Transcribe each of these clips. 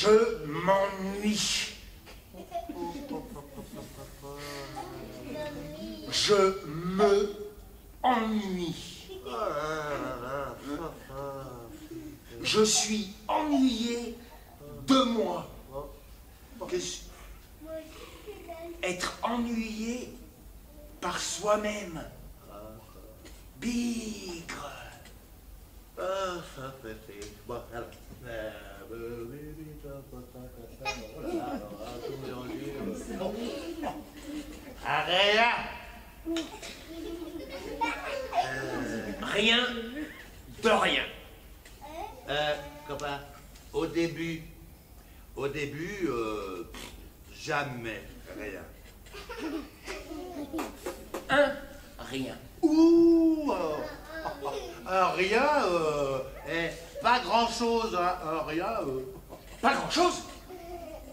Je m'ennuie. Je me ennuie. Je suis ennuyé de moi. Être ennuyé par soi-même. Bigre. Ça fait. Bon, alors. Rien. Rien de rien. Copain, au début, jamais rien. Rien. Ouh, rien, pas grand-chose, hein, rien. Pas grand-chose.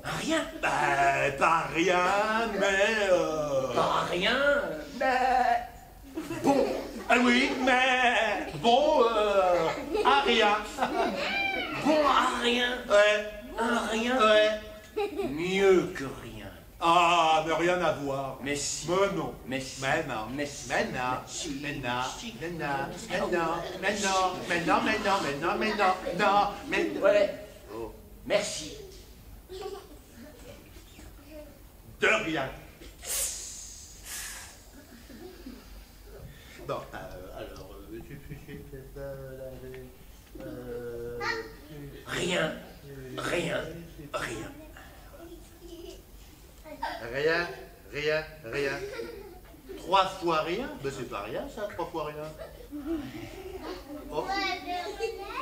Rien. Pas rien, mais... Pas rien. Bon, oui, mais... Bon, à rien. Bon à rien. Ouais. Un rien. Ouais. Mieux que rien. Ah, mais rien à voir. Mais si. Mais non. Mais si. Mais non. Mais si. Mais non. Si. Mais non. Si. Mais non. Mais non. Mais non. Mais non. Mais non. Mais non. Mais non. Non. Mais... Ouais. Oh. Merci. De rien. Bon, alors, tu fais ça, Rien. Rien. Rien. Rien, rien, rien. 3 fois rien? Ben c'est pas rien ça, 3 fois rien. Oh.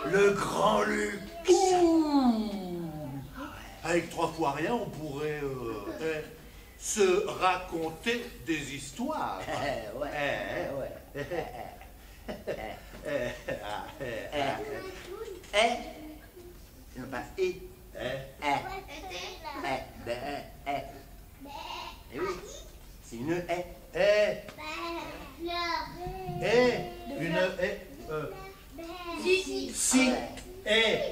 Le grand Luc. Avec 3 fois rien, on pourrait se raconter des histoires. Non, pas et. Eh oui, c'est une haie. Une Si. si,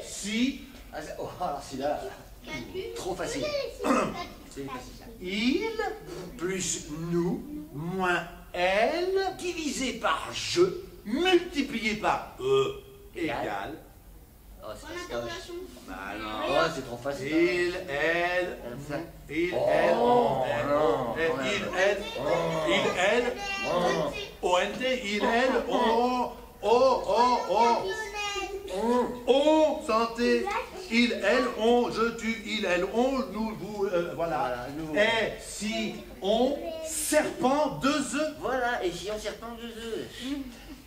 si, Ah, oh, alors celui-là, trop facile. C'est facile. il, Plus nous, moins elle, divisé par je. multiplié par égale. Oh, c'est En facile. interrogation. Bah non. Oh, c'est trop facile. Il, elle, il, Oh, elle, non, il, elle, il, elle, ONT, il, elle, on, santé, il, elle, on, je, tu, il, elle, on, nous, vous, voilà. Voilà, nous. Et si, on, serpent, 2 œufs. Voilà, et si on serpent 2 œufs.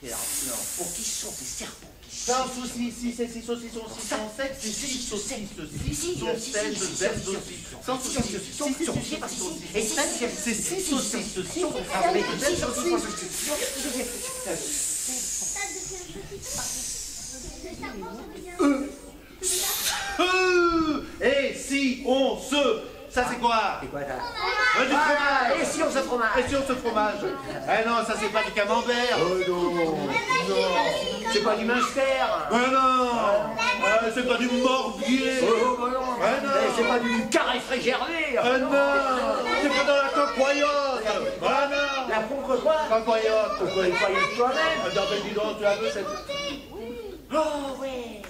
Et alors, non, pour qui sont ces serpents? Sans souci, si c'est si saucisson, si sans sexe, si si saucisse, si saucisse, verbe saucisse, sans souci, si saucisson, Et si c'est si saucisse, si avec verbe et si on se... Ça c'est quoi? c'est quoi ça? Du fromage. Et si on se fromage? Et si on se fromage? Eh non, ça c'est pas du camembert. Non. C'est pas du Munster? Non. C'est pas du morbier. Oh, bah non. non. C'est pas du carré frégervé? Non. C'est pas dans la cocoyote. Ah non. La pompe quoi? Cocoyote. Pourquoi il croyait toi-même? Non, mais dis donc, tu as vu cette... Oh ouais.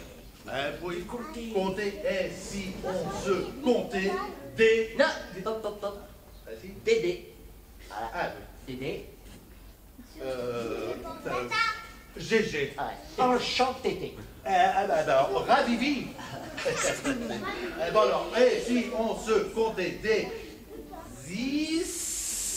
Pour y compter. Et si on se comptait des... Non, hop. Vas-y. Dédé. Voilà. Ah, Dédé. GG. Enchanté. Alors, ravivi. Bon alors, et si on se comptait des histoires.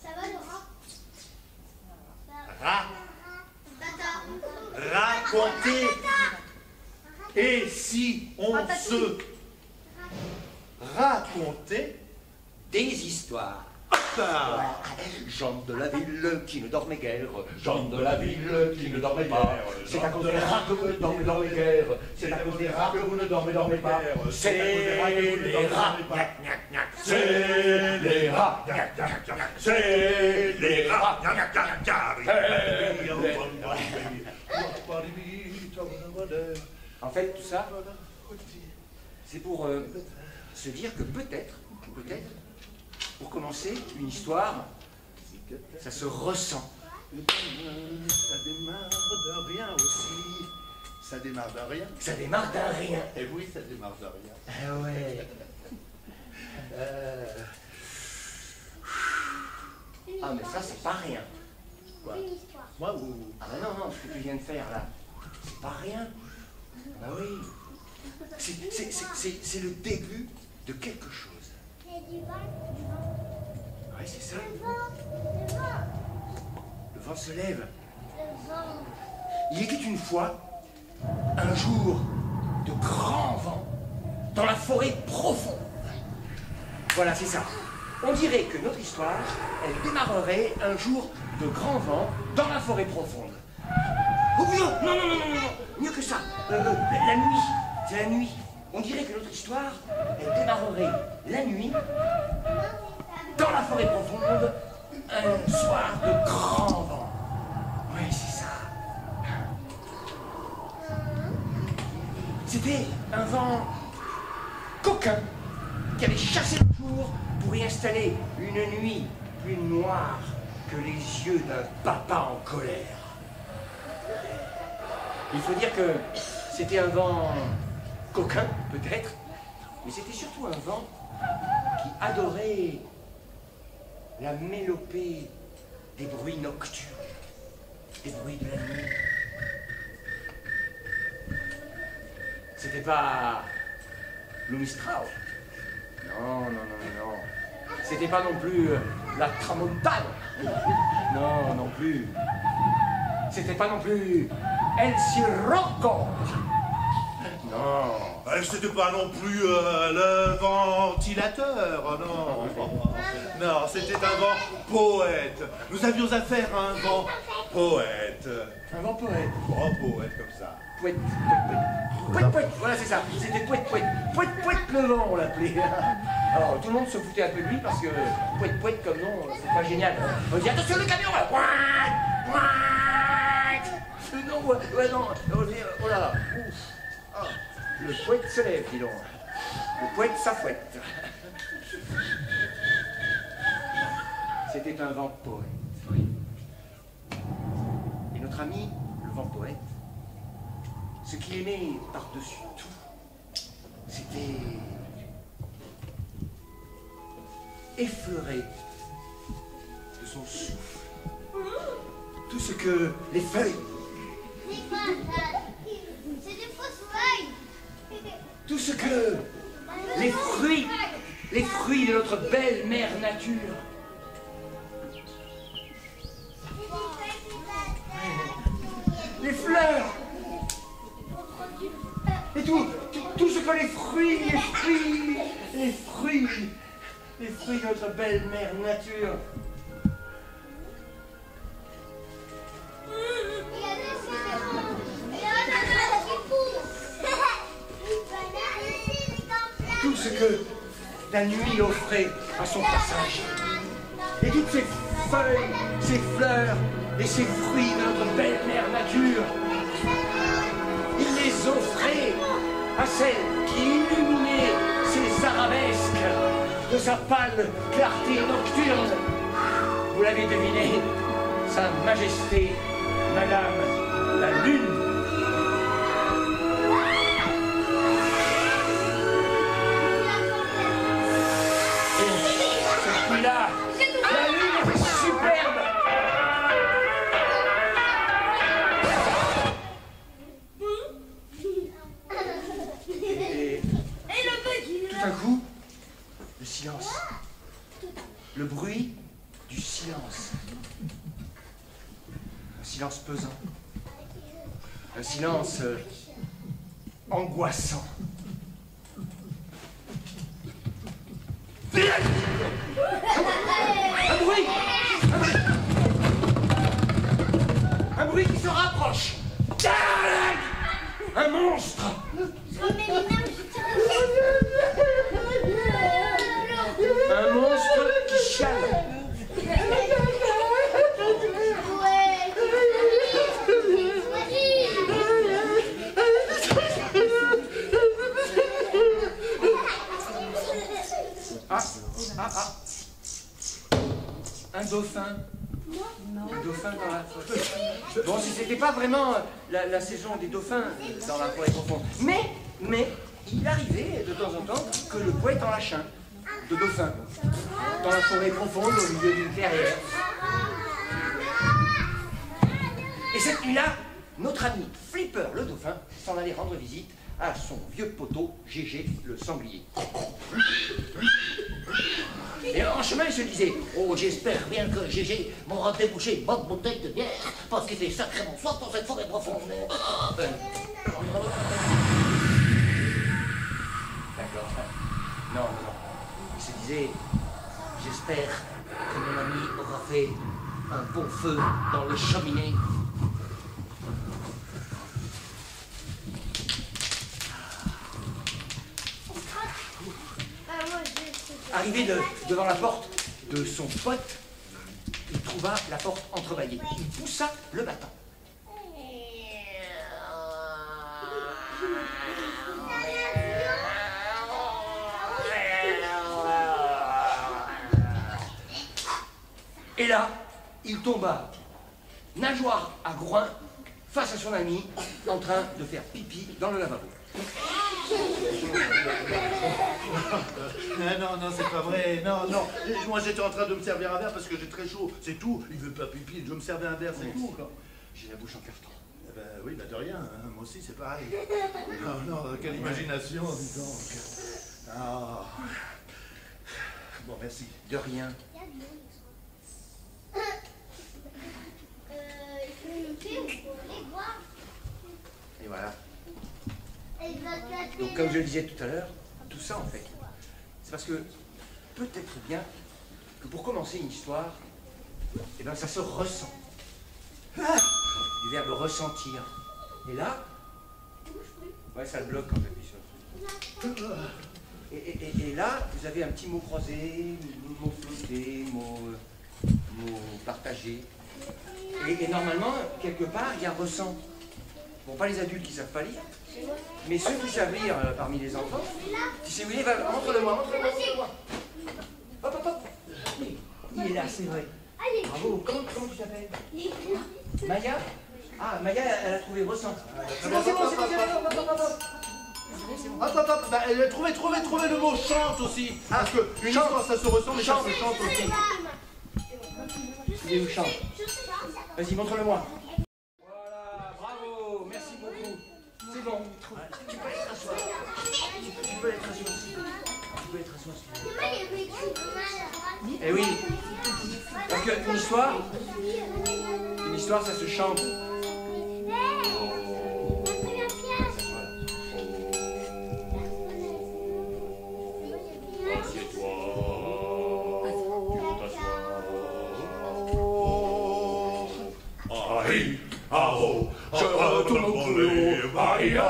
Ça va, Laura? raconter. Et si on se racontait Des histoires. ça. Gens de la ville qui ne dormaient guère, gens de la ville qui ne dormaient pas. C'est à cause des rats que vous ne dormez guère, c'est à cause des rats que vous ne dormez pas. C'est les rats, c'est les rats, c'est les rats. En fait, tout ça, c'est pour se dire que peut-être, pour commencer, une histoire, ça se ressent. Ça démarre de rien aussi. Ça démarre de rien. Ça démarre d'un rien. Et oui, ça démarre de rien. Ah ouais. Ah mais ça c'est pas rien. Quoi? Moi ou... Ah bah non, ce que tu viens de faire là, c'est pas rien. Bah oui. C'est le début de quelque chose. C'est du vent. Ouais, c'est ça. Le vent. Le vent se lève. Le vent. Il était une fois, un jour, de grands vents dans la forêt profonde. Voilà, c'est ça. On dirait que notre histoire, elle démarrerait un jour de grands vents dans la forêt profonde. Oh non, mieux que ça. La nuit, c'est la nuit. On dirait que notre histoire, elle démarrerait la nuit dans la forêt profonde, un soir de grands vents. Oui, c'est ça. C'était un vent coquin qui avait chassé le jour pour y installer une nuit plus noire que les yeux d'un papa en colère. Il faut dire que c'était un vent coquin, peut-être, mais c'était surtout un vent qui adorait la mélopée des bruits nocturnes, des bruits de la nuit. C'était pas le Mistral. Non. C'était pas non plus la Tramontane. Non plus. C'était pas non plus El Sirocco. Non. C'était pas non plus le ventilateur, non. Non, c'était un vent poète. Nous avions affaire à un vent poète. Un vent poète. Grand poète comme ça. Pouette. Voilà, c'est ça. C'était pouette. Pouette le vent, on l'appelait. Alors, tout le monde se foutait un peu de lui parce que pouette comme nom, c'est pas génial. On dit attention le camion là. Non. Oh là. Ouf. Ah, le pouette se lève, dis donc. Le pouette s'affouette. C'était un vent poète, oui. Et notre ami, le vent poète, ce qu'il aimait par-dessus tout, c'était effleurer de son souffle tout ce que les feuilles, C'est des fausses feuilles. tout ce que les fruits de notre belle mère nature, les fleurs, et tout ce que les fruits de notre belle mère nature. Tout ce que la nuit offrait à son passage. Et toutes ces feuilles, ces fleurs et ces fruits de notre belle mère nature, il les offrait à celle qui illuminait ces arabesques de sa pâle clarté nocturne. Vous l'avez deviné, Sa Majesté, Madame la Lune. Et cette nuit-là, la Lune était superbe. Et tout d'un coup, le silence. Le bruit du silence. Un silence pesant. Un silence angoissant. bruit qui se rapproche. Un monstre. Un monstre qui chiale. Un dauphin. Un dauphin dans la forêt. Bon, c'était pas vraiment la saison des dauphins dans la forêt profonde. Mais il arrivait de temps en temps que le poète en lâche un de dauphin dans la forêt profonde au milieu d'une clairière. Et cette nuit-là, notre ami Flipper le dauphin s'en allait rendre visite à son vieux poteau Gégé le sanglier. Et en chemin, il se disait « Oh, j'espère bien que Gégé m'aura débouché une bonne bouteille de bière, parce qu'il fait sacrément soif dans cette forêt profonde. » D'accord. Non. Il se disait « J'espère que mon ami aura fait un bon feu dans le cheminée. » Arrivé devant la porte de son pote, il trouva la porte entrebâillée. Il poussa le battant. Et là, il tomba, nageoire à groin, face à son ami, en train de faire pipi dans le lavabo. Non, c'est pas vrai. Non. Moi, j'étais en train de me servir un verre parce que j'ai très chaud. C'est tout. Il veut pas pipi. Je me servais un verre, c'est tout. Quoi. J'ai la bouche en carton. Eh ben, oui, de rien. Hein. Moi aussi, c'est pareil. Non, quelle imagination, dis donc. Ah. Bon, merci. De rien. Et voilà. Donc, comme je le disais tout à l'heure, tout ça, en fait, c'est parce que peut-être bien que pour commencer une histoire, eh ben, ça se ressent. Du verbe ressentir. Et là, ouais, ça le bloque quand j'appuie sur le truc. Et là, vous avez un petit mot croisé, mot flotté, mot partagé. Et normalement, quelque part, il y a ressent. Bon, pas les adultes qui savent pas lire, mais ceux qui savent lire parmi les enfants, si vous voulez, montre-le-moi. Hop. Il est là, c'est vrai. Bravo. Comment tu t'appelles? Maya? Ah, Maya, elle a trouvé ressent. C'est bon. Hop. Bah, trouvez le mot chante aussi. Parce que une histoire, ça se ressent, mais ça se chante aussi. Il est où chante? Vas-y, montre-le-moi. Voilà, bravo, merci beaucoup. C'est bon. Tu peux être assis. Tu peux être assis aussi. Eh oui. Parce qu'une histoire, ça se chante. Je retourne au boulot. Ça n'a rien à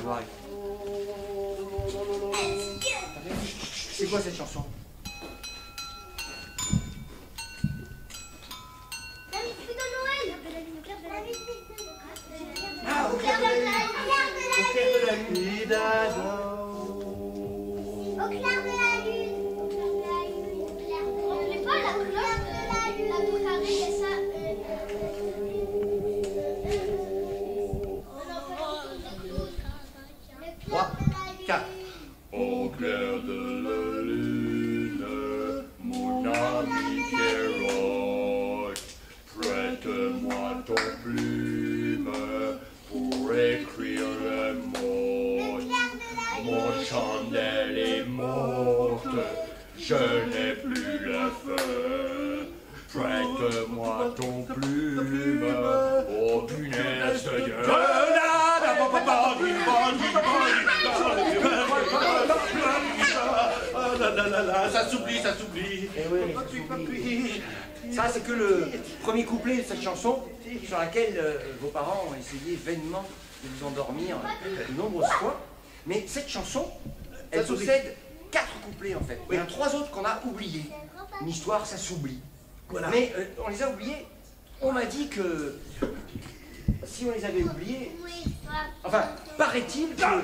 voir avec... C'est quoi cette chanson? La musique de Noël. Ah, au clair de la lune. Au clair de la lune. Au clair de la lune. On n'est pas la cloche de la lune. La boucharée, il y a ça. Au clair de la lune, mon ami Kéroc, prête-moi ton plume pour écrire le mot. Mon chandelle est morte, je n'ai plus la feu. Prête-moi ton plume, oh punaise de Dieu. là là là là, ça s'oublie, ça s'oublie. Eh oui, ça s'oublie. Ça, c'est que le premier couplet de cette chanson sur laquelle vos parents ont essayé vainement de vous endormir de nombreuses fois. Mais cette chanson, elle possède 4 couplets en fait. Il y en a 3 autres qu'on a oubliés. Une histoire, ça s'oublie. Voilà. Mais on les a oubliés. On m'a dit que si on les avait oubliés, enfin, paraît-il que... Non,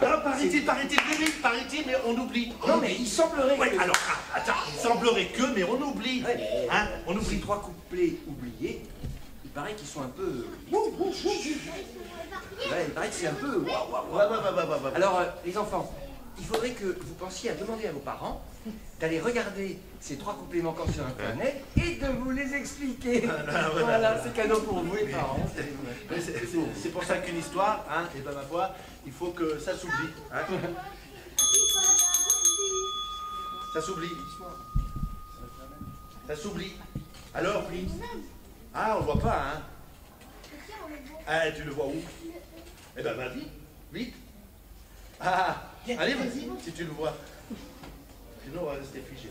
paraît-il, mais on oublie. Non, mais il semblerait Ouais, que... alors, attends, il semblerait que, mais on oublie. Ouais, mais Hein, on ces oublie. 3 couplets oubliés, il paraît qu'ils sont un peu... Ouais, il paraît que c'est un peu... Ouais. Alors, les enfants, il faudrait que vous pensiez à demander à vos parents d'aller regarder ces 3 couplets manquants sur Internet et de vous les expliquer. Voilà, c'est cadeau pour vous, les parents. Mais c'est pour ça qu'une histoire, hein, et ben ma foi, il faut que ça s'oublie. Hein. Ça s'oublie. Ça s'oublie. Alors, ah, on le voit pas, hein. Ah, tu le vois où? Eh ben, vas-y, vite. Ah, allez, vas-y, si tu le vois. Sinon, on va rester figé.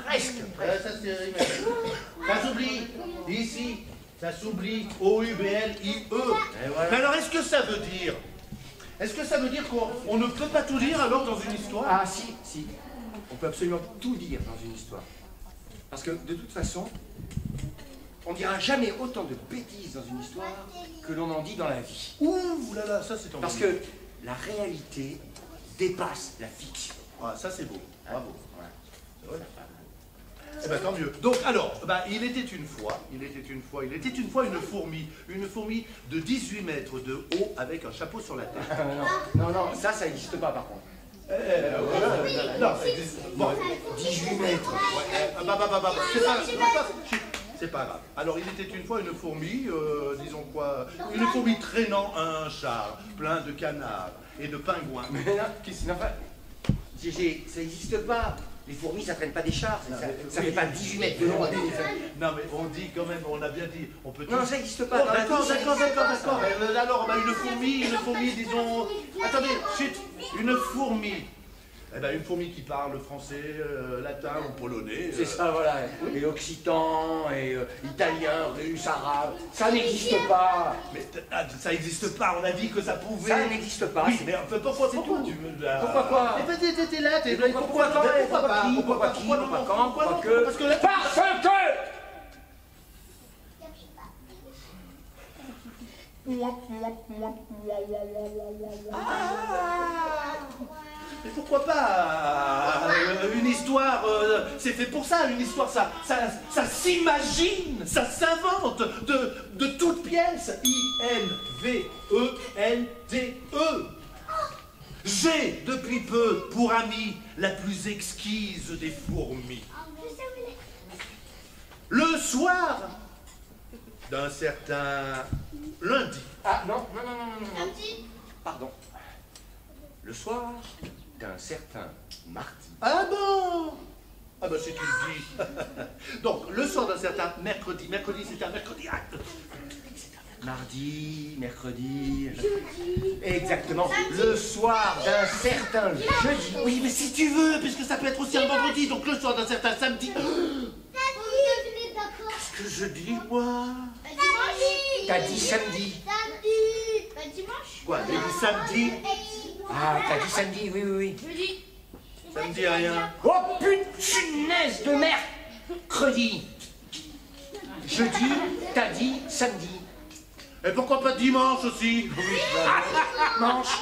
Presque. Ça, ça s'oublie. Ici, ça s'oublie. O-U-B-L-I-E. Voilà. Mais alors, est-ce que ça veut dire? Est-ce que ça veut dire qu'on ne peut pas tout lire alors dans une histoire? Ah, si. On peut absolument tout dire dans une histoire. Parce que, de toute façon, on dira jamais autant de bêtises dans une histoire que l'on en dit dans la vie. Ouh là là, ça c'est en Parce que la réalité dépasse la fiction. Ah, ça c'est beau. Bravo. Voilà. Eh ben tant mieux. Donc alors, il était une fois une fourmi de 18 mètres de haut avec un chapeau sur la tête. Non, ça n'existe pas par contre. Non, ça existe. Bon, 18 mètres. c'est pas grave. Alors il était une fois une fourmi, disons quoi, une fourmi traînant un char plein de canards et de pingouins. Mais non, enfin, ça n'existe pas. Les fourmis, ça traîne pas des chars, ça fait pas 18 mètres de long. Non mais on dit quand même, on a bien dit, on peut... Non, ça n'existe pas. Oh, d'accord. Alors, une fourmi, disons... Attendez, chut, une fourmi. Eh ben, une fourmi qui parle français, latin ou polonais. C'est ça, voilà. Et occitan, et italien, russe, arabe. Ça n'existe pas. Mais ça n'existe pas, on a dit que ça pouvait... Ça n'existe pas. Oui, mais pourquoi c'est tout. tu me... Pourquoi quoi? Eh ben, t'es là, t'es là, Pourquoi quand? Pourquoi qui? Pourquoi quand? Pourquoi que? Parce que là... Parce que... Mais pourquoi pas une histoire, c'est fait pour ça, une histoire, ça s'imagine, ça s'invente de toutes pièces. I-N-V-E-N-T-E. J'ai depuis peu pour amie la plus exquise des fourmis. Le soir d'un certain lundi. Ah, non. Pardon. Le soir d'un certain mardi. Ah bon? Ah ben si tu le dis. Donc, le soir d'un certain mercredi. Mercredi, c'est un mercredi. Mardi, mercredi... Jeudi. Exactement. Le soir d'un certain jeudi. Oui, mais si tu veux, puisque ça peut être aussi un vendredi. Donc, le soir d'un certain samedi. Qu'est-ce que je dis, moi? T'as dit samedi. Dimanche. Quoi, j'ai dit samedi? Ah, t'as dit samedi, oui. Jeudi. Ça me dit rien. Oh, punaise de mercredi. Jeudi, t'as dit samedi. Et pourquoi pas dimanche aussi? Manche.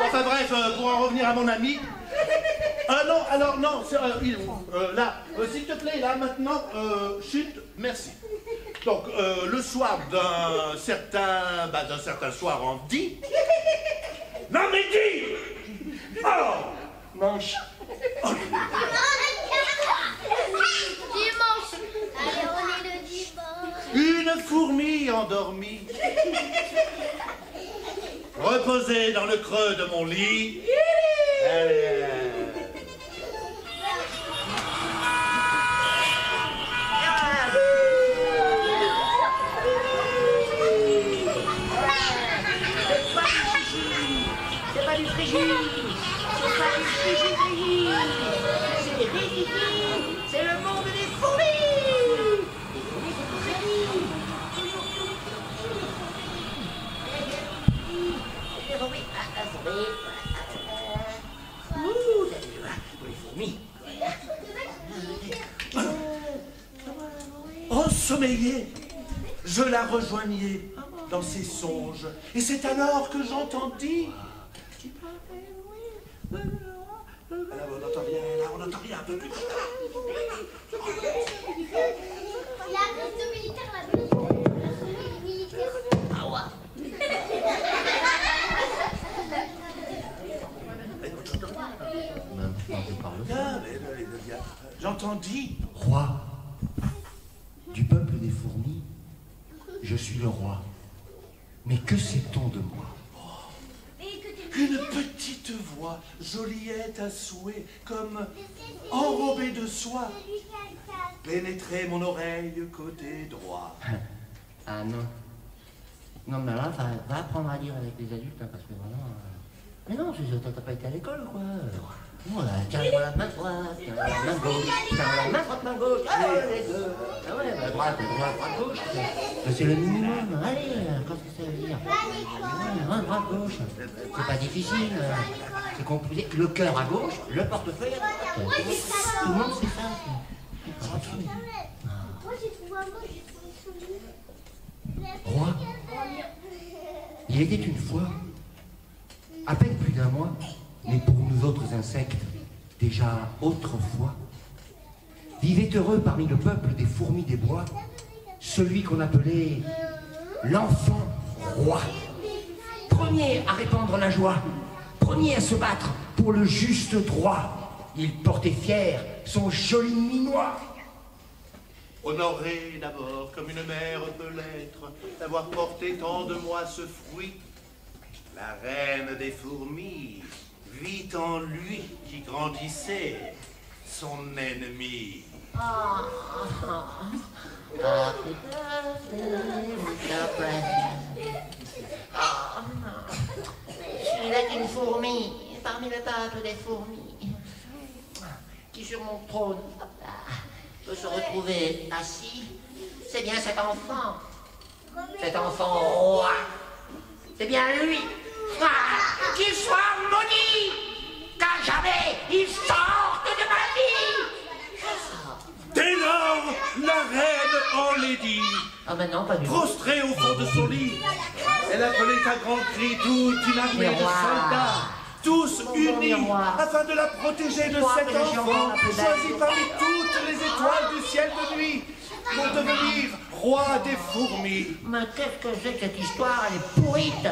Enfin bref, pour en revenir à mon ami. Ah non, alors non, là, s'il te plaît, là, maintenant, chut, merci. Donc, le soir d'un certain soir en dit. Non mais dis! Oh! Manche. Dimanche. Allez, on est le dimanche. Une fourmi endormie, reposée dans le creux de mon lit. ensommeillée, je la rejoignais dans ses songes. Et c'est alors que j'entendis... Là, on n'entend rien, là, on n'entend rien. La reste militaire, la militaire. Ah ouais. J'entendis. Roi du peuple des fourmis, je suis le roi. Mais que sait-on de moi? Une petite voix, joliette à souhait, comme enrobée de soie, pénétrait mon oreille côté droit. Ah non. Non, mais là, va apprendre à lire avec les adultes, hein, parce que vraiment... Mais non, t'as pas été à l'école, quoi. Voilà, tiens-moi la main droite, tiens-moi la main gauche, tiens-moi la main droite, main gauche, allez, les deux. Ah ouais, bah, droite, gauche. C'est le minimum. Allez, qu'est-ce que ça veut dire? Ouais, droite, gauche. C'est pas difficile. C'est composé. Le cœur à gauche, le portefeuille à droite. Tout le monde sait ça. Moi, j'ai trouvé un mot, j'ai trouvé Roi, il était une fois, à peine plus d'un mois, mais pour nous autres insectes, déjà autrefois, vivait heureux parmi le peuple des fourmis des bois, celui qu'on appelait l'enfant roi. Premier à répandre la joie, premier à se battre pour le juste droit, il portait fier son joli minois. Honoré d'abord, comme une mère peut l'être, d'avoir porté tant de mois ce fruit, la reine des fourmis vit en lui qui grandissait son ennemi. Celui-là est une fourmi, parmi le peuple des fourmis, qui sur mon trône peut se retrouver assis. C'est bien cet enfant roi. C'est bien lui. Qu'il soit maudit, qu'à jamais il sorte de ma vie. Dès lors, la reine enlaidie, Ah ben non, pas du tout. prostrée au fond de son lit, elle appelait à grands cris toute une armée de soldats, tous unis, afin de la protéger de cet enfant choisi parmi toutes les étoiles du ciel de nuit, pour devenir roi des fourmis. Mais qu'est-ce que c'est que cette histoire? Elle est pourrite.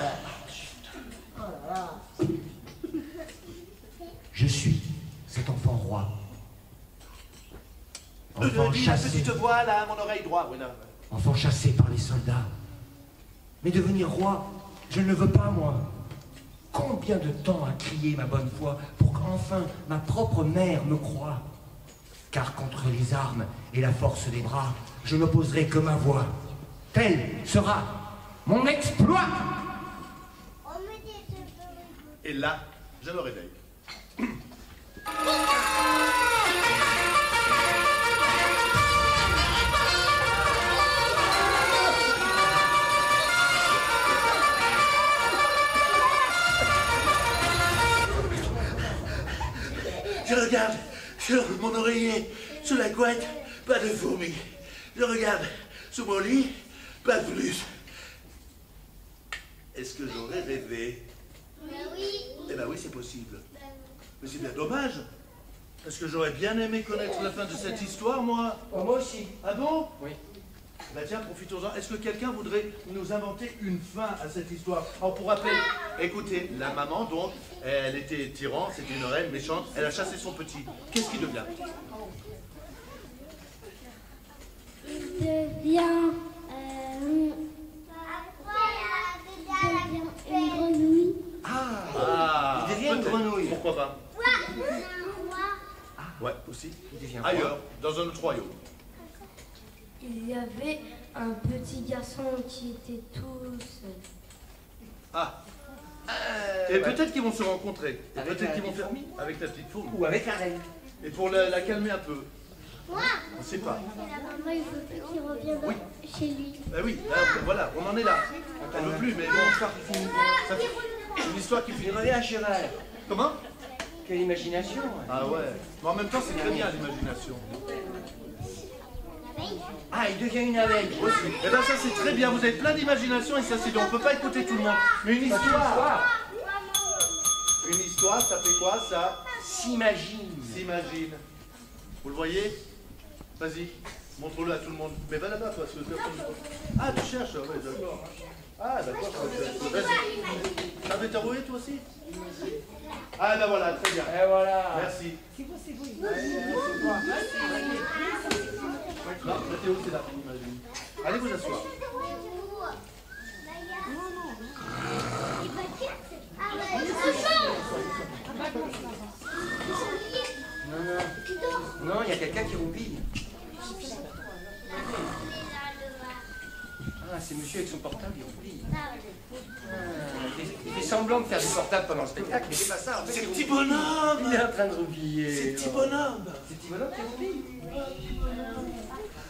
Je suis cet enfant roi. Enfant Dis la chassé. petite voix là à mon oreille droite, oui, non. Enfant chassé par les soldats. Mais devenir roi, je ne le veux pas, moi. Combien de temps a crié ma bonne foi pour qu'enfin ma propre mère me croie? Car contre les armes et la force des bras, je n'opposerai que ma voix. Tel sera mon exploit. Et là, je me réveille. Je regarde sur mon oreiller, sous la couette, pas de fourmis. Je regarde sous mon lit, pas de plus. Est-ce que j'aurais rêvé? Oui. Eh ben oui, c'est possible. Mais c'est bien dommage. Parce que j'aurais bien aimé connaître la fin de cette histoire, moi. Oh, moi aussi. Ah bon? Oui. Bah tiens, profitons-en. Est-ce que quelqu'un voudrait nous inventer une fin à cette histoire? Alors pour rappeler, écoutez, la maman donc, elle était tyran, c'était une reine méchante, elle a chassé son petit. Qu'est-ce qui devient? Il devient une grenouille. Ah, il devient une peut-être. grenouille. Pourquoi pas? Ouais, aussi. Il devient Ailleurs, dans un autre royaume. Il y avait un petit garçon qui était tout seul. Ah. Et ouais. peut-être qu'ils vont se rencontrer. Et Avec peut-être la qu'ils vont petite faire fourmi? avec la petite fourmi. Ou avec la reine. Et pour la calmer un peu. Moi, On ne sait pas. la maman, il veut plus qu'il revienne Oui. chez lui. Ben oui, là, voilà, on en est là. On ne veut plus, mais bon, ça fait une histoire qui Il finit. revient à cheval. Comment? Quelle imagination. Ouais. Ah ouais. Mais en même temps, c'est très bien l'imagination. Ah, Ah, il devient une abeille. Aussi. Eh bien ça c'est très bien, vous avez plein d'imagination et ça c'est bien. On peut pas écouter tout le monde. Mais une histoire. Une histoire, ça fait quoi ça? S'imagine. S'imagine. Vous le voyez? Vas-y, montre-le à tout le monde. Mais va là-bas toi, parce que personne ne voit. Ah, tu cherches, oui, d'accord. Ah, d'accord, vas-y. T'avais terroué toi aussi? Ah, ben voilà, très bien. Et voilà. Merci. Non, Théo, c'est là, imagine. Allez vous asseoir. Non, il y a quelqu'un qui roupille. Ah, c'est monsieur avec son portable, il roupille. Il fait semblant de faire du portable pendant le spectacle, mais c'est pas ça. En fait, C'est le petit bonhomme. il est en train de roupiller. C'est le petit bonhomme. C'est le petit bonhomme qui roupille.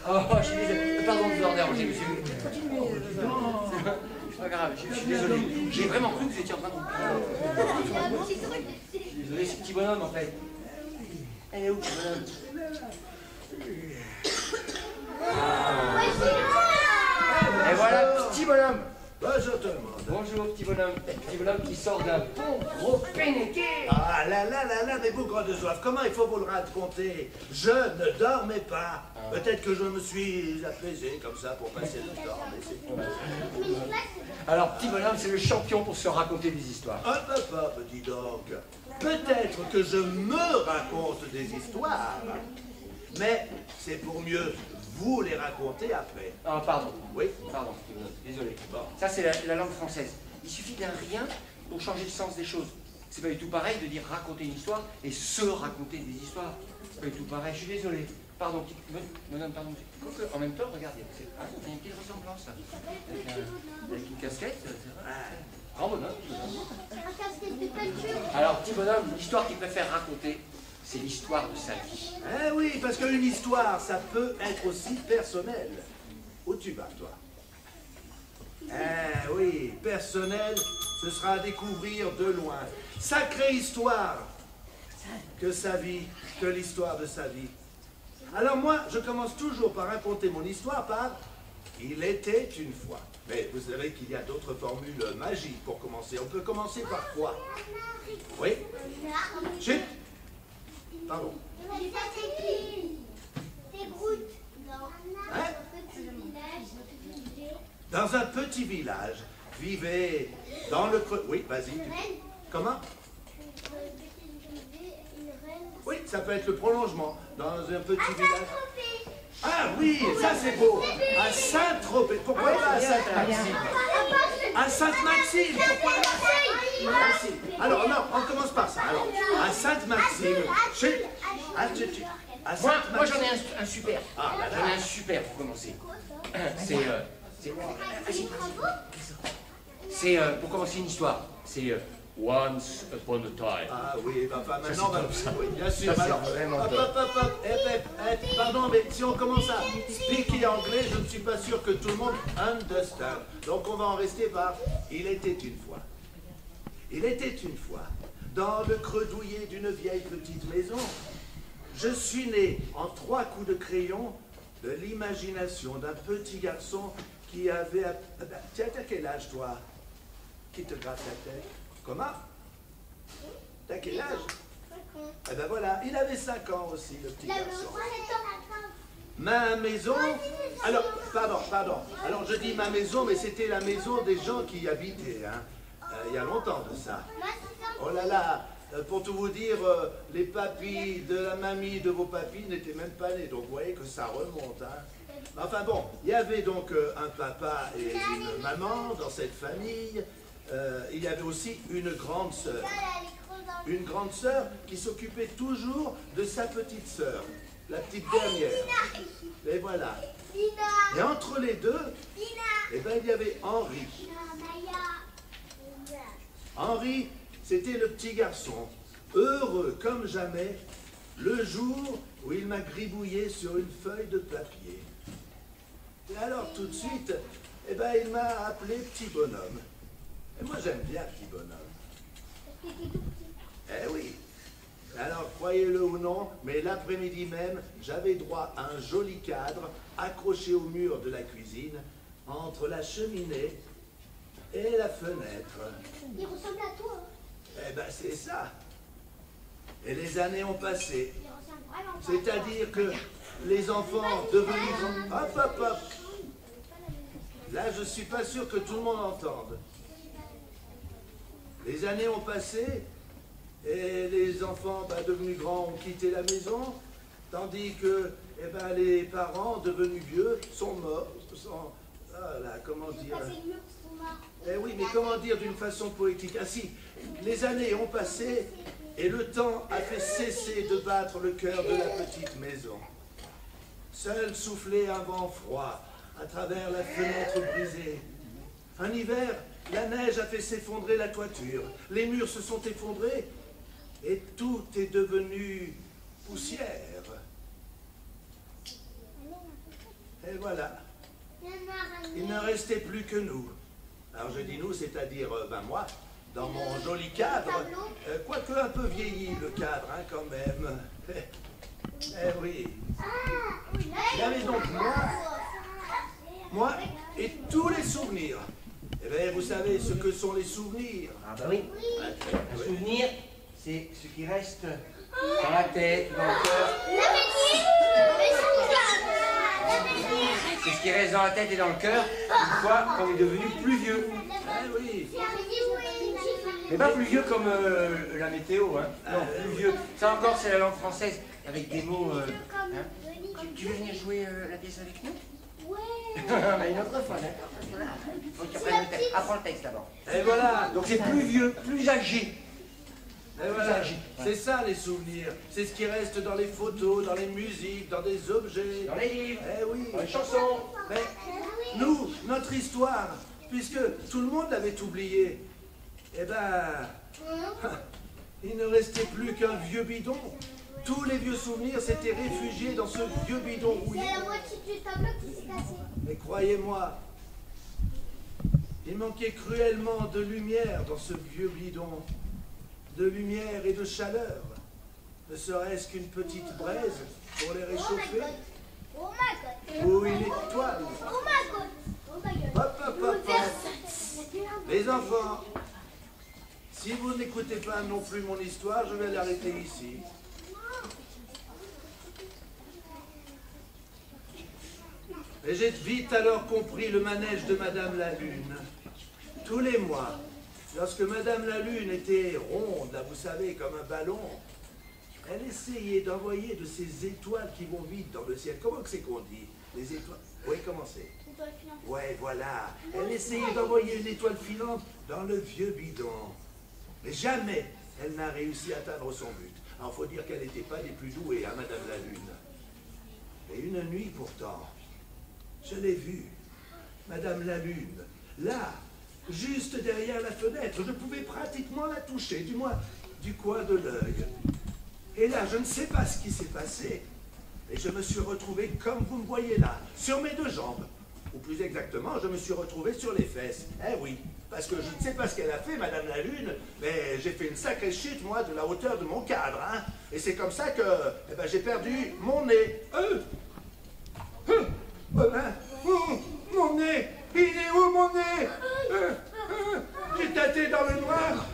Oh, je suis désolé. Pardon de vous avoir dérangé, monsieur. C'est pas grave, je suis désolé. J'ai vraiment cru que vous étiez en train de roupiller. Je suis désolé, c'est le petit bonhomme en fait. Elle est où, le petit bonhomme? Et voilà, petit bonhomme. Bonjour tout le monde. Bonjour, petit bonhomme. Petit bonhomme qui sort d'un bon gros pénéqué. Ah là là là là, mais vous grands de soif, comment il faut vous le raconter? Je ne dormais pas. Peut-être que je me suis apaisé comme ça pour passer le temps, mais c'est tout. Alors, petit bonhomme, c'est le champion pour se raconter des histoires. Ah papa, dis donc. Peut-être que je me raconte des histoires, mais c'est pour mieux vous les raconter après. Ah, pardon. Oui. Pardon, petit bonhomme. Désolé. Ça, c'est la langue française. Il suffit d'un rien pour changer le sens des choses. C'est pas du tout pareil de dire raconter une histoire et se raconter des histoires. C'est pas du tout pareil. Je suis désolé. Pardon, petit bonhomme, pardon. En même temps, regardez, il y a une petite ressemblance là. Avec une casquette, c'est vrai. Grand bonhomme, petit bonhomme. Alors, petit bonhomme, l'histoire qu'il préfère raconter, c'est l'histoire de sa vie. Eh oui, parce qu'une histoire, ça peut être aussi personnel. Où tu vas, toi? Eh oui, personnel, ce sera à découvrir de loin. Sacrée histoire que sa vie, que l'histoire de sa vie. Alors moi, je commence toujours par raconter mon histoire par « Il était une fois ». Mais vous savez qu'il y a d'autres formules magiques pour commencer. On peut commencer par quoi? Oui? Chut! Pardon. Hein? Dans un petit village, vivait dans le creux... Oui, vas-y. Comment? Oui, ça peut être le prolongement. Dans un petit village... Ah oui, ça c'est beau. À Saint-Tropez. Pourquoi pas à Sainte-Maxime? À Sainte-Maxime. Pourquoi pas? Merci. Alors, non, on commence par ça. Alors, à Sainte-Maxime. Moi j'en ai un super. Ah, là, là. J'en ai un super pour commencer. C'est pour commencer une histoire. C'est Once Upon a Time. Ah oui, enfin maintenant, oui, bien Ça, sûr. c'est Alors, vraiment hop, top. hop, hop, hop, pardon, mais si on commence à speaker anglais, je ne suis pas sûr que tout le monde understand. Donc on va en rester par Il était une fois. Il était une fois, dans le creux douillet d'une vieille petite maison, je suis né en 3 coups de crayon de l'imagination d'un petit garçon qui avait... Tiens, t'as quel âge, toi? Qui te gratte la tête? Comment? T'as quel âge? 5 ans. Eh ben voilà, il avait 5 ans aussi, le petit Il avait garçon. 7 ans. Ma maison... Alors, pardon. Alors, je dis ma maison, mais c'était la maison des gens qui y habitaient, hein. Il y a longtemps de ça. Oh là là, pour tout vous dire, les papis de la mamie de vos papis n'étaient même pas nés. Donc, vous voyez que ça remonte, hein. Enfin bon, il y avait donc un papa et une maman dans cette famille. Il y avait aussi une grande sœur. Une grande sœur qui s'occupait toujours de sa petite sœur, la petite dernière. Et voilà. Et entre les deux, eh ben, il y avait Henri. Henri, c'était le petit garçon, heureux comme jamais, le jour où il m'a gribouillé sur une feuille de papier. Et alors tout de suite, eh ben, il m'a appelé petit bonhomme. Et moi j'aime bien petit bonhomme. Eh oui. Alors, croyez-le ou non, mais l'après-midi même, j'avais droit à un joli cadre accroché au mur de la cuisine, entre la cheminée et la fenêtre. Il ressemble à toi. Eh ben, c'est ça. Et les années ont passé. Il ressemble vraiment pas à toi. C'est-à-dire que les enfants devenus grands... Hop, hop, hop. Là, je suis pas sûr que tout le monde entende. Les années ont passé et les enfants devenus grands ont quitté la maison, tandis que les parents devenus vieux sont morts. Voilà, comment dire... Eh oui, mais comment dire d'une façon poétique? Ah si, les années ont passé et le temps a fait cesser de battre le cœur de la petite maison. Seul soufflait un vent froid à travers la fenêtre brisée. Un hiver, la neige a fait s'effondrer la toiture. Les murs se sont effondrés et tout est devenu poussière. Et voilà. Il ne restait plus que nous. Alors je dis nous, c'est-à-dire moi, dans mon joli cadre, quoique un peu vieilli le cadre, hein, quand même. Eh oui. Il y avait donc moi et tous les souvenirs. Eh bien, vous savez ce que sont les souvenirs. Ah bah oui. Un souvenir, c'est ce qui reste dans la tête, dans le cœur. C'est ce qui reste dans la tête et dans le cœur une fois qu'on est devenu plus vieux. Eh oui. Mais pas plus vieux comme la météo, hein. Non, plus vieux. Ça encore, c'est la langue française, avec des mots... hein. Tu veux venir jouer la pièce avec nous? Ouais. Une autre fois, d'accord. Faut que tu apprennes le texte. Apprends le texte d'abord. Et voilà. Donc c'est plus vieux, plus âgé. Et voilà. C'est ça les souvenirs. C'est ce qui reste dans les photos, dans les musiques, dans des objets. Dans les livres, Eh oui. dans les chansons. Mais nous, notre histoire, puisque tout le monde l'avait oublié, eh ben, il ne restait plus qu'un vieux bidon. Tous les vieux souvenirs s'étaient réfugiés dans ce vieux bidon rouillé. C'est la moitié du tableau qui s'est cassé. Mais croyez-moi, il manquait cruellement de lumière dans ce vieux bidon. De lumière et de chaleur. Ne serait-ce qu'une petite braise pour les réchauffer. Oh my god. Ou une étoile. Oh my god. Oh my god. Hop, hop, hop, hop. Les enfants, si vous n'écoutez pas non plus mon histoire, je vais l'arrêter ici. Et j'ai vite alors compris le manège de Madame la Lune. Tous les mois, lorsque Madame la Lune était ronde, là, vous savez, comme un ballon, elle essayait d'envoyer de ces étoiles qui vont vite dans le ciel. Comment que c'est qu'on dit? Les étoiles. Oui, comment c'est? Ouais, voilà. Elle essayait d'envoyer une étoile filante dans le vieux bidon. Mais jamais elle n'a réussi à atteindre son but. Alors, il faut dire qu'elle n'était pas des plus douées, hein, Madame la Lune. Et une nuit, pourtant, je l'ai vue, Madame la Lune, là, juste derrière la fenêtre. Je pouvais pratiquement la toucher, du moins du coin de l'œil. Et là, je ne sais pas ce qui s'est passé. Et je me suis retrouvé comme vous me voyez là, sur mes deux jambes. Ou plus exactement, je me suis retrouvé sur les fesses. Eh oui, parce que je ne sais pas ce qu'elle a fait, Madame la Lune, mais j'ai fait une sacrée chute, moi, de la hauteur de mon cadre. Hein. Et c'est comme ça que j'ai perdu mon nez. Mon nez, il est où mon nez? J'ai tâté dans le noir.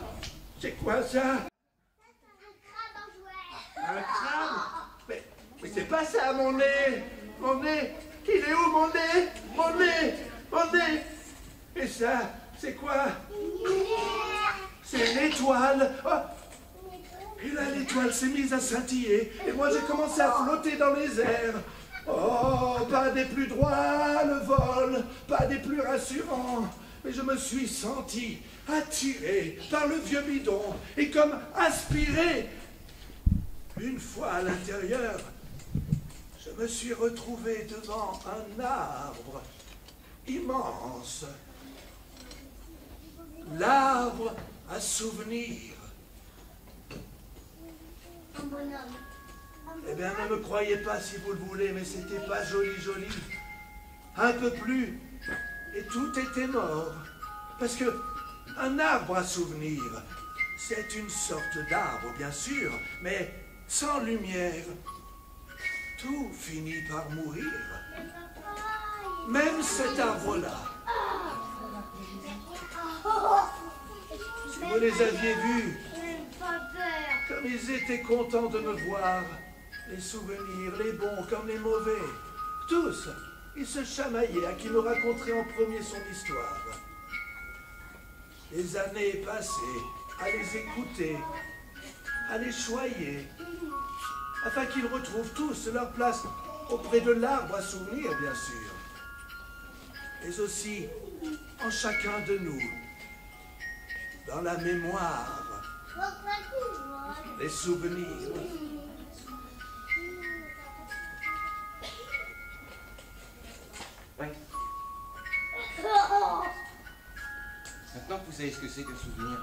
C'est quoi ça? Un crabe? Mais c'est pas ça, mon nez! Mon nez! Il est où, mon nez? Mon nez! Mon nez! Et ça, c'est quoi? C'est une étoile! Oh. Et là, l'étoile s'est mise à scintiller. Et moi, j'ai commencé à flotter dans les airs. Oh, pas des plus droits, le vol, pas des plus rassurants. Mais je me suis senti attiré par le vieux bidon et comme aspiré. Une fois à l'intérieur, je me suis retrouvé devant un arbre immense. L'arbre à souvenirs. Un bonhomme. Eh bien, ne me croyez pas si vous le voulez, mais c'était pas joli, joli. Un peu plus, et tout était mort. Parce que un arbre à souvenirs, C'est une sorte d'arbre, bien sûr, mais sans lumière, tout finit par mourir. Même cet arbre-là. Si vous les aviez vus, comme ils étaient contents de me voir, les souvenirs, les bons comme les mauvais, tous, ils se chamaillaient à qui me raconterait en premier son histoire. Les années passées, à les écouter, à les choyer, afin qu'ils retrouvent tous leur place auprès de l'arbre à souvenirs, bien sûr, mais aussi en chacun de nous, dans la mémoire, les souvenirs. Ouais. Maintenant que vous savez ce que c'est qu'un souvenir,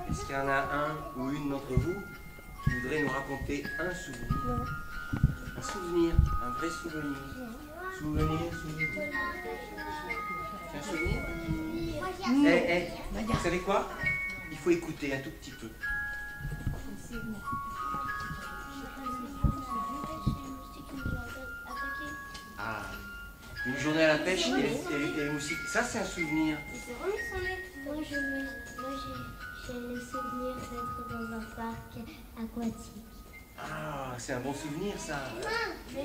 est-ce qu'il y en a un ou une d'entre vous qui voudrait nous raconter un souvenir? Un souvenir, un vrai souvenir. Souvenir. C'est un souvenir? Vous savez quoi? Il faut écouter un tout petit peu. Ah, une journée à la pêche et les moustiques. Ça, c'est un souvenir. Moi, j'ai le souvenir d'être dans un parc aquatique. Ah, c'est un bon souvenir, ça. Mais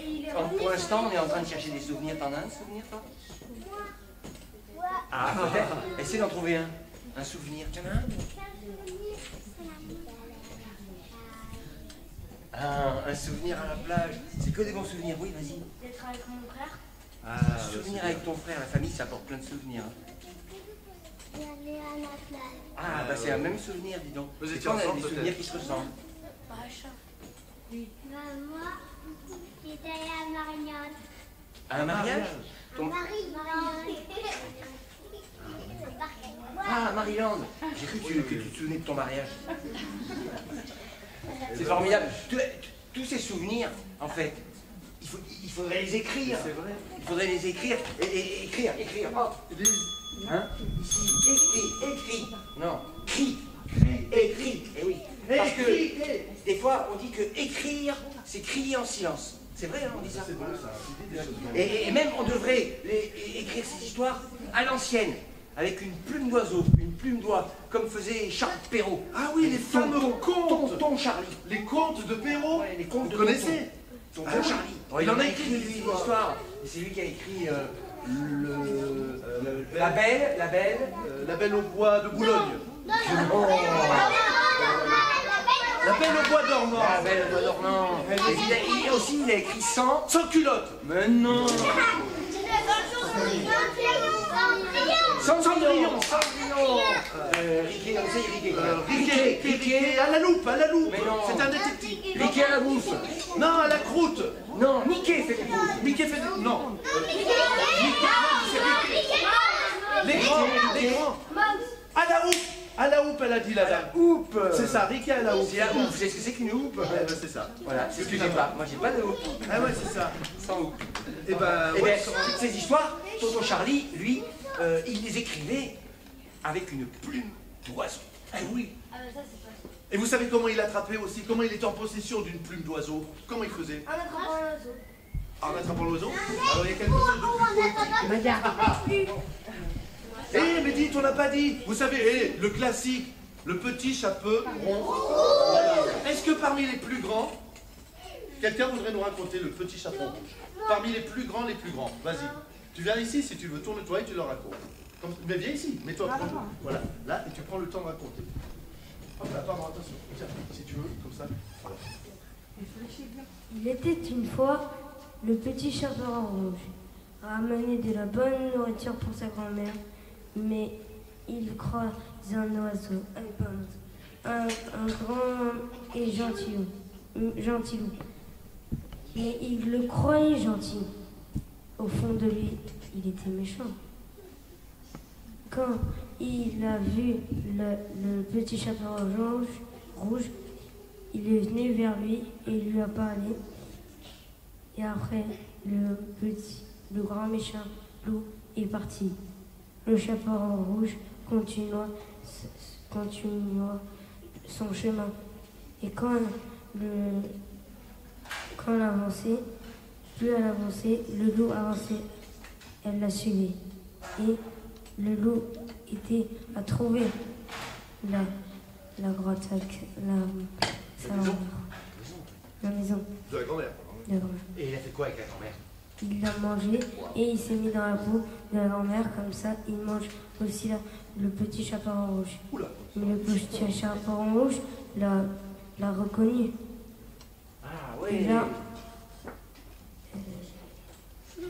il est Pour l'instant, on est en train de chercher des souvenirs. T'en as un souvenir, toi? Ah, peut-être. Essaie d'en trouver un. Un souvenir. T'en as un? Ah, un souvenir à la plage. C'est que des bons souvenirs. Oui, vas-y. d'être avec mon frère. Ah, souvenir avec ton frère. La famille, ça apporte plein de souvenirs. D'aller à la plage. Ah, bah c'est un même souvenir, dis donc. Vous C'est étiez quand on a ensemble, des souvenirs qui se ressemblent. Bah, moi, j'étais à Marignane. À un mariage? À Marignane. Ah, Maryland. J'ai cru que tu te souvenais de ton mariage. C'est formidable. Tous ces souvenirs, en fait, il faudrait les écrire. C'est vrai. Il faudrait les écrire et écrire. Oh. Hein? Ici, écrit. Non, crie. Écrit. Eh oui. Parce que des fois, on dit que écrire, c'est crier en silence. C'est vrai, hein, on dit ça. C'est bon, ça. Et même, on devrait écrire ces histoires à l'ancienne, avec une plume d'oiseau, une plume d'oie, comme faisait Charles Perrault. Ah oui, les fameux contes. Tonton Charlie. Les contes de Perrault. Ouais, les contes Vous de connaissez? Tonton Ah oui. Charlie. Oh, il en a écrit lui l'histoire. Et c'est lui qui a écrit La Belle au bois de Boulogne. Oh. La Belle au bois dormant. La Belle au bois dormant. Il a écrit Sans culotte. Mais non. Cendrillon. Riquet, à la loupe. Mais non. C'est un détective. Riquet à la bouffe. Non, à la croûte. Non, Mickey fait des bouffes. Mickey fait des... Non. Les grands. À la houppe, elle a dit la dame. Houppe. C'est ça, Riquet à la houppe. C'est la houppe. C'est ce que c'est qu'une houppe? Eh ben, c'est ça. Voilà, c'est ce que j'ai pas. Moi, j'ai pas de houppe. Ah ouais, c'est ça. Sans houppe. Et ben, Et ouais, toutes ces histoires, Tonton Charlie, lui, il les écrivait avec une plume d'oiseau. Ah oui. Ah bah ça c'est pas ça. Et vous savez comment il attrapait aussi? Comment il était en possession d'une plume d'oiseau? Comment il faisait? En attrapant un oiseau. En attrapant l'oiseau? Alors il y a quelque chose de plus poétique. Eh, mais dites, on n'a pas dit. Vous savez, le classique, le petit chapeau rond. Est-ce que parmi les plus grands, quelqu'un voudrait nous raconter le petit chapeau rond? Parmi les plus grands, Vas-y. Tu viens ici si tu veux, tourne-toi et tu le racontes. Mais viens ici, mets-toi. Voilà, là, et tu prends le temps de raconter. Hop là, pardon, attention. Tiens, si tu veux, comme ça. Voilà. Il était une fois le petit chaperon rouge, ramenait de la bonne nourriture pour sa grand-mère, mais il croise un oiseau, un grand et gentil loup. Mais il le croyait gentil. Au fond de lui, il était méchant. Quand il a vu le petit chaperon rouge, il est venu vers lui et il lui a parlé. Et après, le grand méchant loup est parti. Le chaperon rouge continua continuera son chemin. Et quand elle avançait, plus elle avançait, le loup avançait. Elle la suivait. Et le loup était à trouver la grotte avec la maison De la grand-mère. de la grand-mère. Et il a fait quoi avec la grand-mère? Il l'a mangé et il s'est mis dans la peau de la grand-mère, comme ça il mange aussi le petit chaperon rouge. Oula. Mais le petit chaperon rouge l'a reconnu. Ah Et oui. là,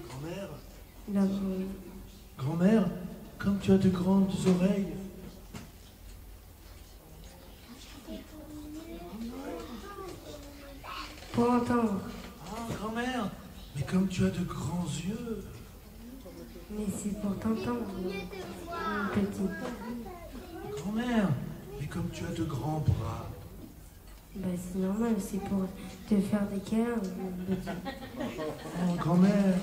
Grand-mère. la- Grand-mère, comme tu as de grandes oreilles. pour entendre. Ah, grand-mère, mais comme tu as de grands yeux. Mais c'est pour t'entendre, mon petit. Grand-mère, mais comme tu as de grands bras. Bah, c'est normal, c'est pour te faire des câlins, mon petit. Oh, grand-mère,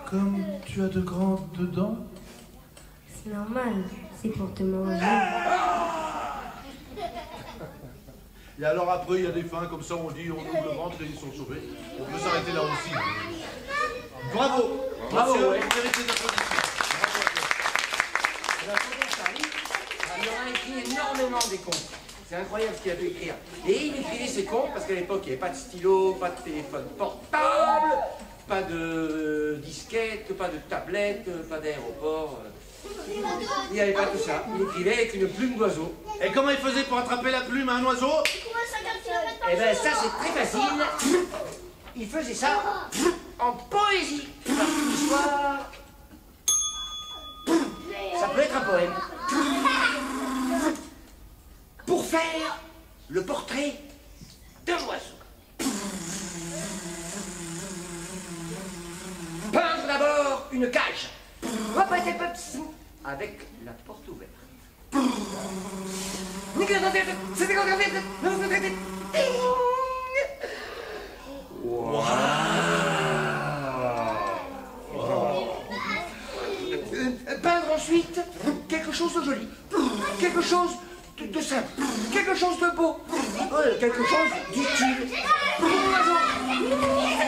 comme tu as de grandes dents. C'est normal, c'est pour te manger. Et alors après, il y a des fins comme ça, on dit, on ouvre le ventre et ils sont sauvés. On peut s'arrêter là aussi. Bravo. Bravo, Monsieur, ouais. vous méritez d'applaudissements. Eh ben, Frédéric Charlie, il aura écrit énormément des contes. C'est incroyable ce qu'il a pu écrire. Et il écrivait ses contes parce qu'à l'époque, il n'y avait pas de stylo, pas de téléphone portable, pas de disquette, pas de tablette, pas d'aéroport. Il n'y avait pas tout ça. Il écrivait avec une plume d'oiseau. Et comment il faisait pour attraper la plume à un oiseau? Eh bien, ça, c'est très facile. Il faisait ça en poésie. Parce que l'histoire, ça peut être un poème. Pour faire le portrait d'un oiseau. Peindre d'abord une cage. Avec la porte ouverte. Peindre ensuite quelque chose de joli, quelque chose de simple, quelque chose de beau, quelque chose d'utile pour l'oiseau.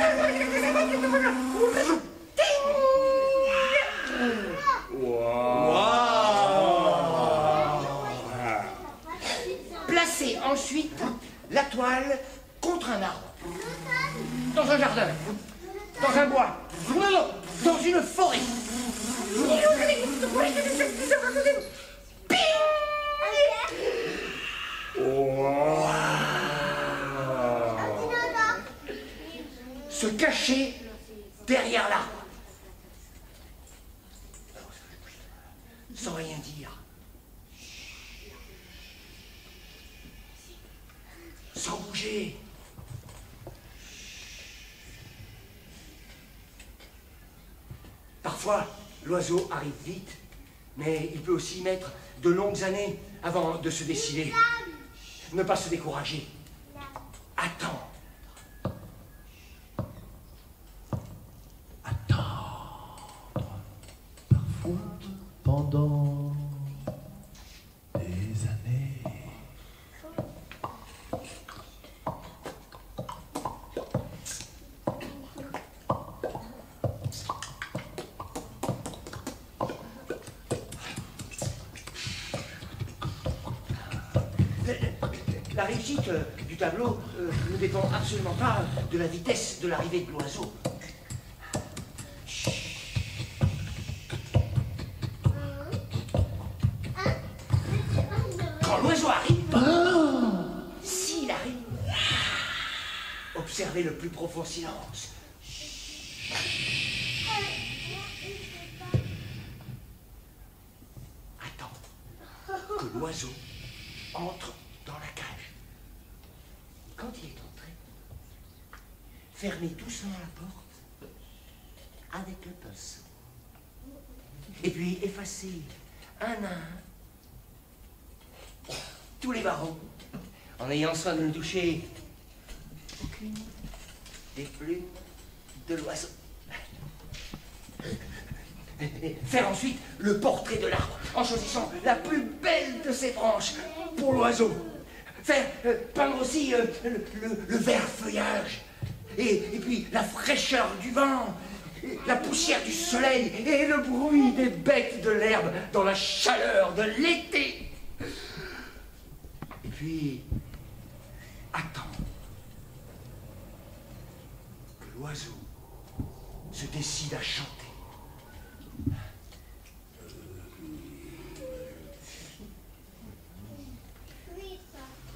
Placez ensuite la toile contre un arbre, dans un jardin, dans un bois, dans une forêt. Se cacher derrière l'arbre. Sans rien dire. Sans bouger. Parfois, l'oiseau arrive vite, mais il peut aussi mettre de longues années avant de se décider. Ne pas se décourager. Attends. Parfois, pendant des années. La réussite du tableau ne dépend absolument pas de la vitesse de l'arrivée de l'oiseau. Quand l'oiseau arrive, s'il arrive, observez le plus profond silence. Attends que l'oiseau entre dans la cage. Quand il est entré, fermez doucement la porte avec le pinceau. Et puis effacez un à un tous les barreaux en ayant soin de ne toucher aucune des plumes de l'oiseau. Faire ensuite le portrait de l'arbre en choisissant la plus belle de ses branches pour l'oiseau. Faire peindre aussi le vert feuillage, et puis la fraîcheur du vent, la poussière du soleil et le bruit des bêtes de l'herbe dans la chaleur de l'été. Et puis, attends que l'oiseau se décide à chanter.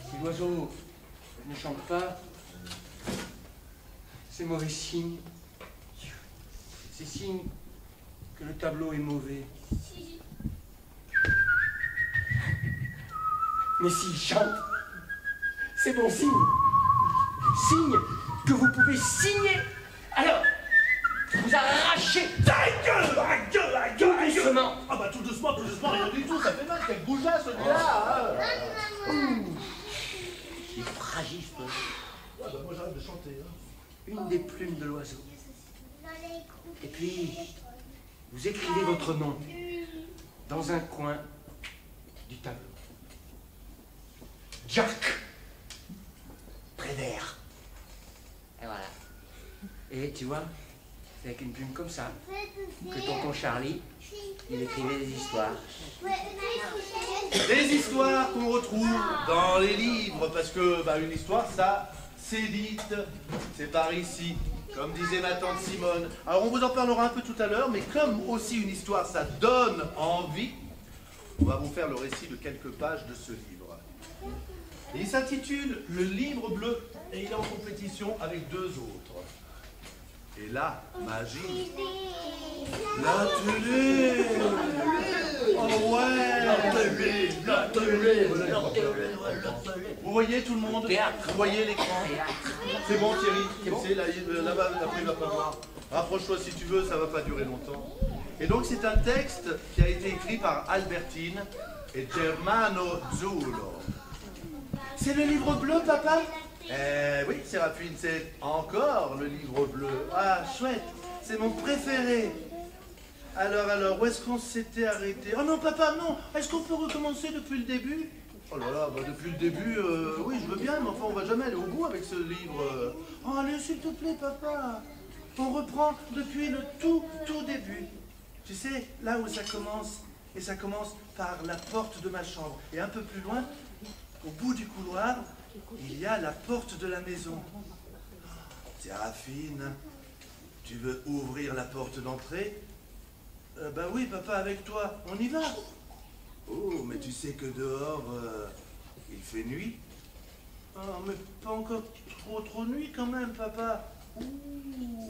Si l'oiseau ne chante pas, c'est mauvais signe. C'est signe que le tableau est mauvais. Mais s'il chante, c'est bon signe. Signe que vous pouvez signer. Alors, vous arrachez tout doucement. Ah bah tout doucement, rien du tout, ça fait mal, quel goujat celui-là. Il est fragile, ce oiseau. Ah bah moi j'arrête de chanter. Une des plumes de l'oiseau. Et puis, vous écrivez votre nom dans un coin du tableau. Jack Prévert. Et voilà. Et tu vois, c'est avec une plume comme ça que tonton Charlie, il écrivait des histoires. Des histoires qu'on retrouve dans les livres, parce que bah, une histoire, ça s'édite, c'est par ici, comme disait ma tante Simone. Alors on vous en parlera un peu tout à l'heure, mais comme aussi une histoire, ça donne envie, on va vous faire le récit de quelques pages de ce livre. Et il s'intitule Le Livre Bleu, et il est en compétition avec deux autres. Et là, magie. La télé. Oh ouais. Vous voyez tout le monde? Vous voyez l'écran? C'est bon Thierry? C'est là-bas, après il va pas voir. Rapproche-toi si tu veux, ça va pas durer longtemps. Et donc c'est un texte qui a été écrit par Albertine et Germano Zullo. C'est le livre bleu, papa? Oui, Séraphine, c'est encore le livre bleu. Ah, chouette, c'est mon préféré. Alors, où est-ce qu'on s'était arrêté? Oh non, papa, non. Est-ce qu'on peut recommencer depuis le début? Oh là là, bah depuis le début, oui, je veux bien, mais enfin, on va jamais aller au bout avec ce livre. Oh, allez, s'il te plaît, papa. On reprend depuis le tout début. Tu sais, là où ça commence, et ça commence par la porte de ma chambre. Et un peu plus loin, au bout du couloir, il y a la porte de la maison. Séraphine, tu veux ouvrir la porte d'entrée? Ben oui, papa, avec toi. On y va. Oh, mais tu sais que dehors, il fait nuit. Oh, mais pas encore trop nuit quand même, papa. Ouh.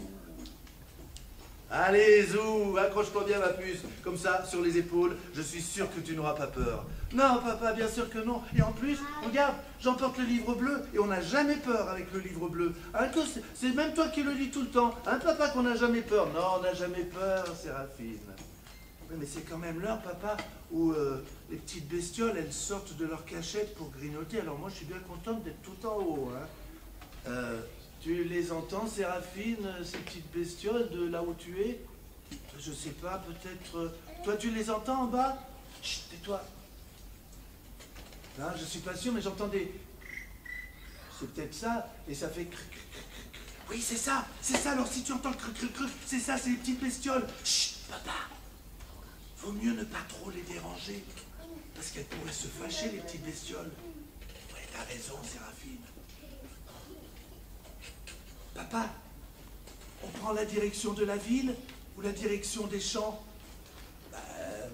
Allez, Zou, accroche-toi bien, ma puce. Comme ça, sur les épaules, je suis sûr que tu n'auras pas peur. Non, papa, bien sûr que non. Et en plus, regarde, j'emporte le livre bleu et on n'a jamais peur avec le livre bleu. Hein, c'est même toi qui le lis tout le temps. Hein, papa, qu'on n'a jamais peur. Non, on n'a jamais peur, Séraphine. Oui, mais c'est quand même l'heure, papa, où les petites bestioles, elles sortent de leur cachette pour grignoter. Alors moi, je suis bien contente d'être tout en haut. Hein. Tu les entends, Séraphine, ces petites bestioles de là où tu es? Je sais pas, peut-être... Toi, tu les entends en bas? Chut, tais-toi. Hein, je suis pas sûr, mais j'entends des... C'est peut-être ça, et ça fait... Oui, c'est ça, alors si tu entends le cruc, c'est ça, c'est les petites bestioles. Chut, papa. Vaut mieux ne pas trop les déranger, parce qu'elles pourraient se fâcher, les petites bestioles. Ouais, t'as raison, Séraphine. Papa, on prend la direction de la ville ou la direction des champs?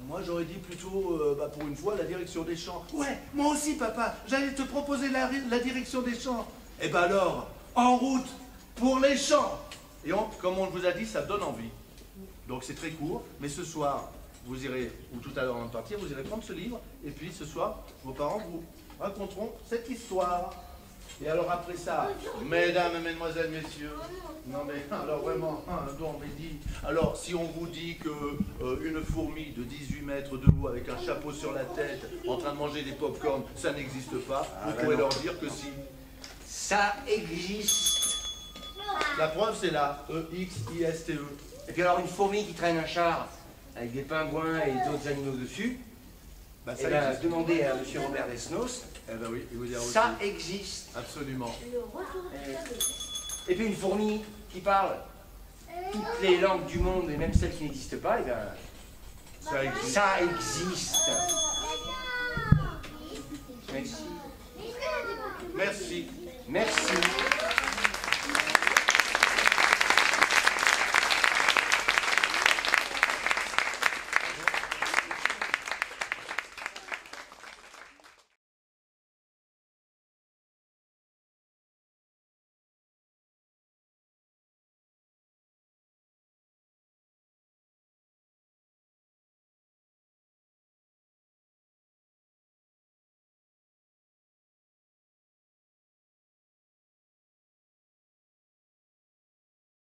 Moi j'aurais dit plutôt, pour une fois, la direction des champs. Ouais, moi aussi papa, j'allais te proposer la direction des champs. Eh ben alors, en route pour les champs. Et comme on vous a dit, ça donne envie. Donc c'est très court, mais ce soir, vous irez, ou tout à l'heure en partir, vous irez prendre ce livre, et puis ce soir, vos parents vous raconteront cette histoire. Et alors après ça, mesdames, mesdemoiselles, messieurs, non mais alors vraiment, donc mais dit, alors si on vous dit que une fourmi de 18 mètres de haut avec un chapeau sur la tête, en train de manger des pop-corn, ça n'existe pas, vous pourrez leur dire que si. Ça existe. La preuve c'est là, E-X-I-S-T-E. Et puis alors une fourmi qui traîne un char avec des pingouins et d'autres animaux dessus, Bah, Eh ça ben, existe. demandez à M. Robert Desnos, Eh ben oui, il vous dire aussi. ça existe. Absolument. Et puis une fourmi qui parle toutes les langues du monde, et même celles qui n'existent pas, eh ben, Ça existe. ça existe. Merci. Merci. Merci.